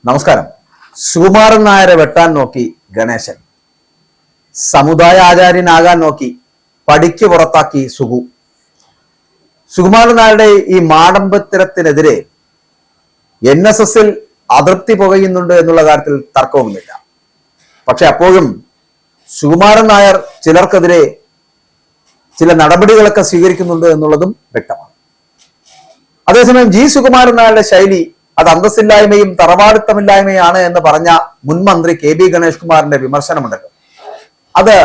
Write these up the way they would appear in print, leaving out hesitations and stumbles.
നമസ്കാരം. സുകുമാരൻ നായരെ വെട്ടാൻ നോക്കി ഗണേശൻ, സമുദായ ആചാര്യനാകാൻ നോക്കി പടിക്ക് പുറത്താക്കി സുകുമാരൻ നായരുടെ ഈ മാടമ്പത്തരത്തിനെതിരെ NSSൽ അതൃപ്തി പുകയുന്നുണ്ട് എന്നുള്ള കാര്യത്തിൽ തർക്കവുമില്ല. പക്ഷെ അപ്പോഴും സുകുമാരൻ നായർ ചിലർക്കെതിരെ ചില നടപടികളൊക്കെ സ്വീകരിക്കുന്നുണ്ട് എന്നുള്ളതും വ്യക്തമാണ്. അതേസമയം സുകുമാരൻ നായരുടെ ശൈലി അത് അന്തസ്സില്ലായ്മയും തറവാടിത്തമില്ലായ്മയാണ് എന്ന് പറഞ്ഞ മുൻ മന്ത്രി KB ഗണേഷ് കുമാറിന്റെ വിമർശനമുണ്ടല്ലോ, അത്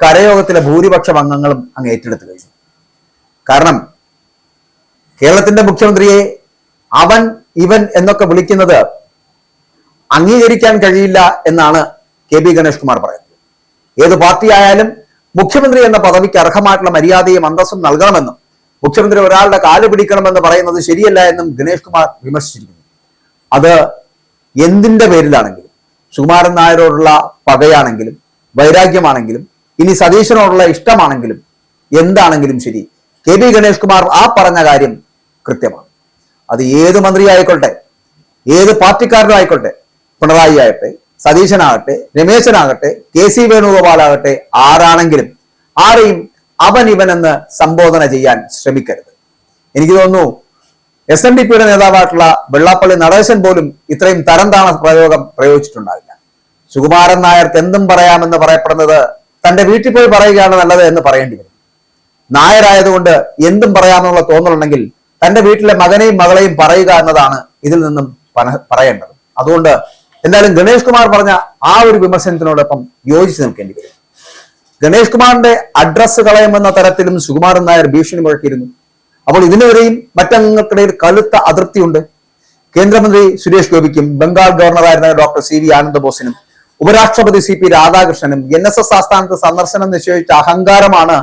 കരയോഗത്തിലെ ഭൂരിപക്ഷം അംഗങ്ങളും അങ്ങ് ഏറ്റെടുത്തു കഴിഞ്ഞു. കാരണം കേരളത്തിന്റെ മുഖ്യമന്ത്രിയെ അവൻ ഇവൻ എന്നൊക്കെ വിളിക്കുന്നത് അംഗീകരിക്കാൻ കഴിയില്ല എന്നാണ് KB ഗണേഷ് കുമാർ പറയുന്നത്. ഏത് പാർട്ടിയായാലും മുഖ്യമന്ത്രി എന്ന പദവിക്ക് അർഹമായിട്ടുള്ള മര്യാദയും അന്തസ്സും നൽകണമെന്നും മുഖ്യമന്ത്രി ഒരാളുടെ കാല് പിടിക്കണമെന്ന് പറയുന്നത് ശരിയല്ല എന്നും ഗണേഷ് കുമാർ വിമർശിച്ചിരിക്കുന്നു. അത് എന്തിന്റെ പേരിലാണെങ്കിലും, സുകുമാരൻ നായരോടുള്ള പകയാണെങ്കിലും വൈരാഗ്യമാണെങ്കിലും ഇനി സതീശനോടുള്ള ഇഷ്ടമാണെങ്കിലും എന്താണെങ്കിലും ശരി, KB ഗണേഷ് കുമാർ ആ പറഞ്ഞ കാര്യം കൃത്യമാണ്. അത് ഏത് മന്ത്രി ആയിക്കോട്ടെ, ഏത് പാർട്ടിക്കാരനും ആയിക്കോട്ടെ, പിണറായി ആകട്ടെ, സതീശനാകട്ടെ, രമേശനാകട്ടെ, KC വേണുഗോപാലാകട്ടെ, ആരാണെങ്കിലും ആരെയും അവൻ ഇവൻ എന്ന് സംബോധന ചെയ്യാൻ ശ്രമിക്കരുത്. എനിക്ക് തോന്നുന്നു SNDPയുടെ നേതാവായിട്ടുള്ള വെള്ളാപ്പള്ളി നടേശൻ പോലും ഇത്രയും തരം താണ പ്രയോഗം പ്രയോഗിച്ചിട്ടുണ്ടാവില്ല. സുകുമാരൻ നായർക്ക് എന്തും പറയാമെന്ന് പറയപ്പെടുന്നത് തന്റെ വീട്ടിൽ പോയി പറയുകയാണ് നല്ലത് എന്ന് പറയേണ്ടി വരും. നായരായതുകൊണ്ട് എന്തും പറയാമെന്നുള്ള തോന്നലുണ്ടെങ്കിൽ തന്റെ വീട്ടിലെ മകനെയും മകളെയും പറയുക എന്നതാണ് ഇതിൽ നിന്നും പറയേണ്ടത്. അതുകൊണ്ട് എന്തായാലും ഗണേഷ് കുമാർ പറഞ്ഞ ആ ഒരു വിമർശനത്തിനോടൊപ്പം യോജിച്ചു നിൽക്കേണ്ടി വരും. ഗണേഷ് കുമാറിന്റെ അഡ്രസ്സ് കളയുമെന്ന തരത്തിലും സുകുമാരൻ നായർ ഭീഷണി മുഴക്കിയിരുന്നു. അപ്പോൾ ഇതിനെതിരെയും മറ്റംഗങ്ങൾക്കിടയിൽ കടുത്ത അതൃപ്തിയുണ്ട്. കേന്ദ്രമന്ത്രി സുരേഷ് ഗോപിക്കും ബംഗാൾ ഗവർണറായിരുന്ന ഡോക്ടർ CV ആനന്ദബോസിനും ഉപരാഷ്ട്രപതി CP രാധാകൃഷ്ണനും NSS ആസ്ഥാനത്ത് സന്ദർശനം നിശ്ചയിച്ച അഹങ്കാരമാണ്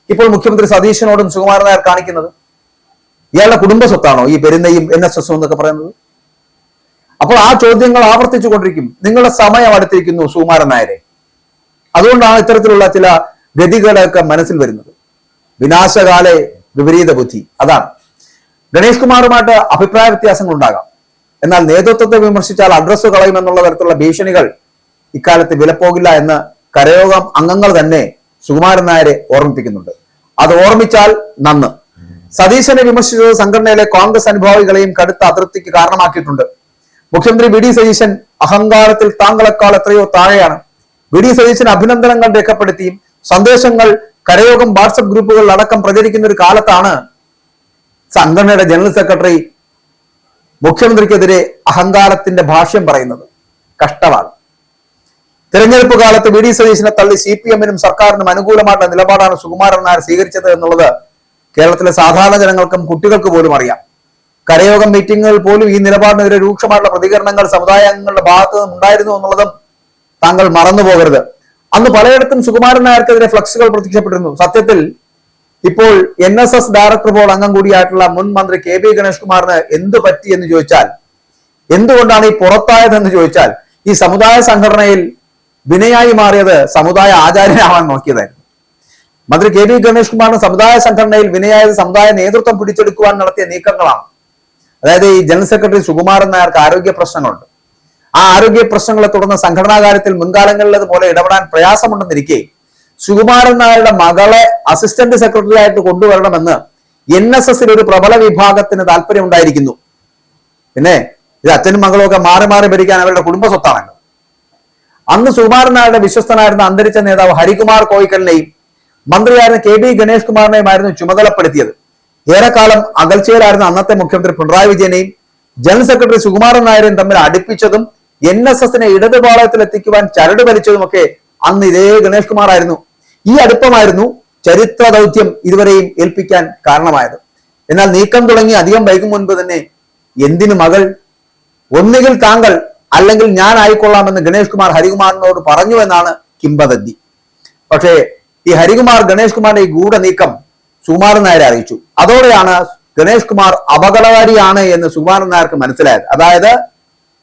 ഇപ്പോൾ മുഖ്യമന്ത്രി സതീശനോടും സുകുമാരൻ നായർ കാണിക്കുന്നത്. ഇയാളുടെ കുടുംബ സ്വത്താണോ ഈ പെരുന്നയും NSS എന്നൊക്കെ പറയുന്നത്? അപ്പോൾ ആ ചോദ്യങ്ങൾ ആവർത്തിച്ചു കൊണ്ടിരിക്കും. നിങ്ങളുടെ സമയം അടുത്തിരിക്കുന്നു സുകുമാരൻ നായരെ. അതുകൊണ്ടാണ് ഇത്തരത്തിലുള്ള ചില ഗതികളൊക്കെ മനസ്സിൽ വരുന്നത്. വിനാശകാലെ വിപരീത ബുദ്ധി, അതാണ്. ഗണേഷ് കുമാറുമായിട്ട് അഭിപ്രായ വ്യത്യാസങ്ങൾ ഉണ്ടാകാം, എന്നാൽ നേതൃത്വത്തെ വിമർശിച്ചാൽ അഡ്രസ്സ് കളയുമെന്നുള്ള തരത്തിലുള്ള ഭീഷണികൾ ഇക്കാലത്ത് വിലപ്പോകില്ല എന്ന് കരയോഗം അംഗങ്ങൾ തന്നെ സുകുമാരൻ നായരെ ഓർമ്മിപ്പിക്കുന്നുണ്ട്. അത് ഓർമ്മിച്ചാൽ നന്ന്. സതീശനെ വിമർശിച്ചത് സംഘടനയിലെ കോൺഗ്രസ് അനുഭാവികളെയും കടുത്ത അതൃപ്തിക്ക് കാരണമാക്കിയിട്ടുണ്ട്. മുഖ്യമന്ത്രി VD സതീശൻ അഹങ്കാരത്തിൽ താങ്കളെക്കാൾ എത്രയോ താഴെയാണ്. VD സതീശന് അഭിനന്ദനങ്ങൾ രേഖപ്പെടുത്തിയും സന്ദേശങ്ങൾ കരയോഗം വാട്സപ്പ് ഗ്രൂപ്പുകളിൽ അടക്കം പ്രചരിക്കുന്ന ഒരു കാലത്താണ് സംഘടനയുടെ ജനറൽ സെക്രട്ടറി മുഖ്യമന്ത്രിക്കെതിരെ അഹങ്കാരത്തിന്റെ ഭാഷ്യം പറയുന്നത്. കഷ്ടമാണ്. തെരഞ്ഞെടുപ്പ് കാലത്ത് VD സതീശനെ തള്ളി CPMനും സർക്കാരിനും അനുകൂലമായിട്ടുള്ള നിലപാടാണ് സുകുമാരൻ നായർ സ്വീകരിച്ചത് എന്നുള്ളത് കേരളത്തിലെ സാധാരണ ജനങ്ങൾക്കും കുട്ടികൾക്ക് പോലും അറിയാം. കരയോഗം മീറ്റിംഗുകൾ പോലും ഈ നിലപാടിനെതിരെ രൂക്ഷമായിട്ടുള്ള പ്രതികരണങ്ങൾ സമുദായ അംഗങ്ങളുടെ ഭാഗത്ത് നിന്നും ഉണ്ടായിരുന്നു എന്നുള്ളതും താങ്കൾ മറന്നു പോകരുത്. അന്ന് പലയിടത്തും സുകുമാരൻ നായർക്കെതിരെ ഫ്ലക്സുകൾ പ്രത്യക്ഷപ്പെട്ടിരുന്നു. സത്യത്തിൽ ഇപ്പോൾ NSS ഡയറക്ടർ ബോർഡ് അംഗം കൂടിയായിട്ടുള്ള മുൻ മന്ത്രി KB ഗണേഷ് കുമാറിന് എന്ത് പറ്റി എന്ന് ചോദിച്ചാൽ, എന്തുകൊണ്ടാണ് ഈ പുറത്തായതെന്ന് ചോദിച്ചാൽ, ഈ സമുദായ സംഘടനയിൽ വിനയായി മാറിയത് സമുദായ ആചാര്യനാവാൻ നോക്കിയതായിരുന്നു. മന്ത്രി KB ഗണേഷ് കുമാറിന് സമുദായ സംഘടനയിൽ വിനയായത് സമുദായ നേതൃത്വം പിടിച്ചെടുക്കുവാൻ നടത്തിയ നീക്കങ്ങളാണ്. അതായത് ഈ ജനറൽ സെക്രട്ടറി സുകുമാരൻ നായർക്ക് ആരോഗ്യ പ്രശ്നങ്ങളുണ്ട്. ആ ആരോഗ്യ പ്രശ്നങ്ങളെ തുടർന്ന് സംഘടനാ കാര്യത്തിൽ മുൻകാലങ്ങളിലേതുപോലെ ഇടപെടാൻ പ്രയാസമുണ്ടെന്നിരിക്കെ സുകുമാരൻ നായരുടെ മകളെ അസിസ്റ്റന്റ് സെക്രട്ടറി ആയിട്ട് കൊണ്ടുവരണമെന്ന് NSSൽ ഒരു പ്രബല വിഭാഗത്തിന് താല്പര്യം ഉണ്ടായിരിക്കുന്നു. പിന്നെ ഇത് അച്ഛനും മകളും ഒക്കെ മാറി മാറി ഭരിക്കാൻ അവരുടെ കുടുംബ സ്വത്താണല്ലോ. അന്ന് സുകുമാരൻ നായരുടെ വിശ്വസ്തനായിരുന്ന അന്തരിച്ച നേതാവ് ഹരികുമാർ കോയിക്കലിനെയും മന്ത്രിയായിരുന്ന KB ഗണേഷ് കുമാറിനെയുമായിരുന്നു ചുമതലപ്പെടുത്തിയത്. ഏറെക്കാലം അകൽച്ചയിലായിരുന്ന അന്നത്തെ മുഖ്യമന്ത്രി പിണറായി വിജയനെയും ജനറൽ സെക്രട്ടറി സുകുമാരൻ നായരെയും തമ്മിൽ അടുപ്പിച്ചതും NSSനെ ഇടതുപാളയത്തിൽ എത്തിക്കുവാൻ ചരട് വലിച്ചതുമൊക്കെ അന്ന് ഇതേ ഗണേഷ് കുമാർ ആയിരുന്നു. ഈ അടുപ്പമായിരുന്നു ചരിത്ര ദൗത്യം ഇതുവരെയും ഏൽപ്പിക്കാൻ കാരണമായത്. എന്നാൽ നീക്കം തുടങ്ങി അധികം വൈകും മുൻപ് തന്നെ എന്തിനു മകൾ, ഒന്നുകിൽ താങ്കൾ അല്ലെങ്കിൽ ഞാൻ ആയിക്കൊള്ളാമെന്ന് ഗണേഷ് കുമാർ ഹരികുമാറിനോട് പറഞ്ഞു എന്നാണ് കിംവദന്തി. പക്ഷേ ഈ ഹരികുമാർ ഗണേഷ് കുമാറിന്റെ ഈ ഗൂഢ നീക്കം സുകുമാരൻ നായരെ അറിയിച്ചു. അതോടെയാണ് ഗണേഷ് കുമാർ അപകടകാരിയാണ് എന്ന് സുകുമാരൻ നായർക്ക് മനസ്സിലായത്. അതായത്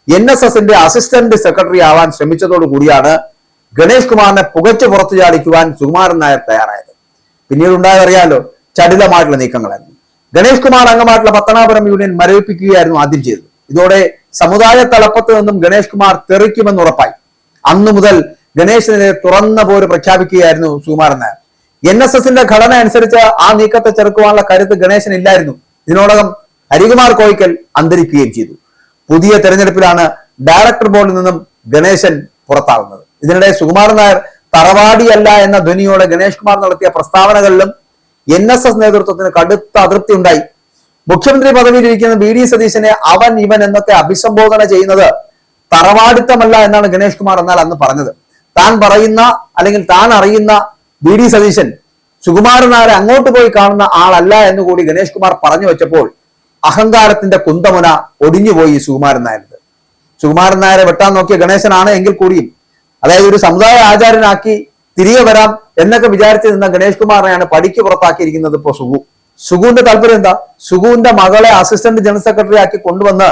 NSSന്റെ അസിസ്റ്റന്റ് സെക്രട്ടറി ആവാൻ ശ്രമിച്ചതോടു കൂടിയാണ് ഗണേഷ് കുമാറിനെ പുകച്ചു പുറത്തു ചാടിക്കുവാൻ സുകുമാരൻ നായർ തയ്യാറായത്. പിന്നീട് ഉണ്ടായതറിയാലോ, ചടുലമായിട്ടുള്ള നീക്കങ്ങളായിരുന്നു. ഗണേഷ് കുമാർ അംഗമായിട്ടുള്ള പത്തനാപുരം യൂണിയൻ മരവിപ്പിക്കുകയായിരുന്നു ആദ്യം ചെയ്തത്. ഇതോടെ സമുദായ തലപ്പത്ത് നിന്നും ഗണേഷ് കുമാർ തെറിക്കുമെന്ന് ഉറപ്പായി. അന്നു മുതൽ ഗണേശനെതിരെ തുറന്ന പോര് പ്രഖ്യാപിക്കുകയായിരുന്നു സുകുമാരൻ നായർ. NSSന്റെ ഘടന അനുസരിച്ച് ആ നീക്കത്തെ ചെറുക്കുവാനുള്ള കരുത്ത് ഗണേശന് ഇല്ലായിരുന്നു. ഇതിനോടകം ഹരികുമാർ കോയിക്കൽ അന്തരിക്കുകയും ചെയ്തു. പുതിയ തെരഞ്ഞെടുപ്പിലാണ് ഡയറക്ടർ ബോർഡിൽ നിന്നും ഗണേശൻ പുറത്താകുന്നത്. ഇതിനിടെ സുകുമാരൻ നായർ തറവാടിയല്ല എന്ന ധ്വനിയോടെ ഗണേഷ് കുമാർ നടത്തിയ പ്രസ്താവനകളിലും NSS നേതൃത്വത്തിന് കടുത്ത അതൃപ്തി ഉണ്ടായി. മുഖ്യമന്ത്രി പദവിയിലിരിക്കുന്ന VD സതീശനെ അവൻ ഇവൻ എന്നൊക്കെ അഭിസംബോധന ചെയ്യുന്നത് തറവാടിത്തമല്ല എന്നാണ് ഗണേഷ് കുമാർ എന്നാൽ അന്ന് പറഞ്ഞത്. താൻ പറയുന്ന അല്ലെങ്കിൽ താൻ അറിയുന്ന VD സതീശൻ സുകുമാരൻ നായരെ അങ്ങോട്ട് പോയി കാണുന്ന ആളല്ല എന്ന് കൂടി ഗണേഷ് കുമാർ പറഞ്ഞു വെച്ചപ്പോൾ അഹങ്കാരത്തിന്റെ കുന്തമുന ഒടിഞ്ഞുപോയി സുകുമാരൻ നായരുടെ. സുകുമാരൻ നായരെ വെട്ടാൻ നോക്കിയ ഗണേശനാണ് എങ്കിൽ കൂടിയും, അതായത് ഒരു സമുദായ ആചാര്യനാക്കി തിരികെ വരാം എന്നൊക്കെ വിചാരിച്ചു നിന്ന ഗണേഷ് കുമാറിനെയാണ് പടിക്ക് പുറത്താക്കിയിരിക്കുന്നത് ഇപ്പോൾ സുഗുവിന്റെ താല്പര്യം എന്താ? സുഗുവിന്റെ മകളെ അസിസ്റ്റന്റ് ജനറൽ സെക്രട്ടറി ആക്കി കൊണ്ടുവന്ന്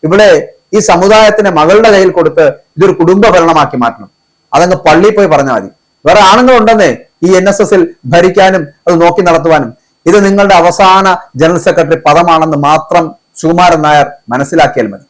ഇവിടെ ഈ സമുദായത്തിന്റെ മകളുടെ കയ്യിൽ കൊടുത്ത് ഇതൊരു കുടുംബ ഭരണമാക്കി മാറ്റണം. അതങ്ങ് പള്ളിയിൽ പോയി പറഞ്ഞാൽ മതി. വേറെ ആണുങ്ങളുണ്ടെന്നേ ഈ NSSൽ ഭരിക്കാനും അത് നോക്കി നടത്തുവാനും. ഇത് നിങ്ങളുടെ അവസാന ജനറൽ സെക്രട്ടറി പദമാണെന്ന് മാത്രം സുകുമാരൻ നായർ മനസ്സിലാക്കിയാൽ മതി.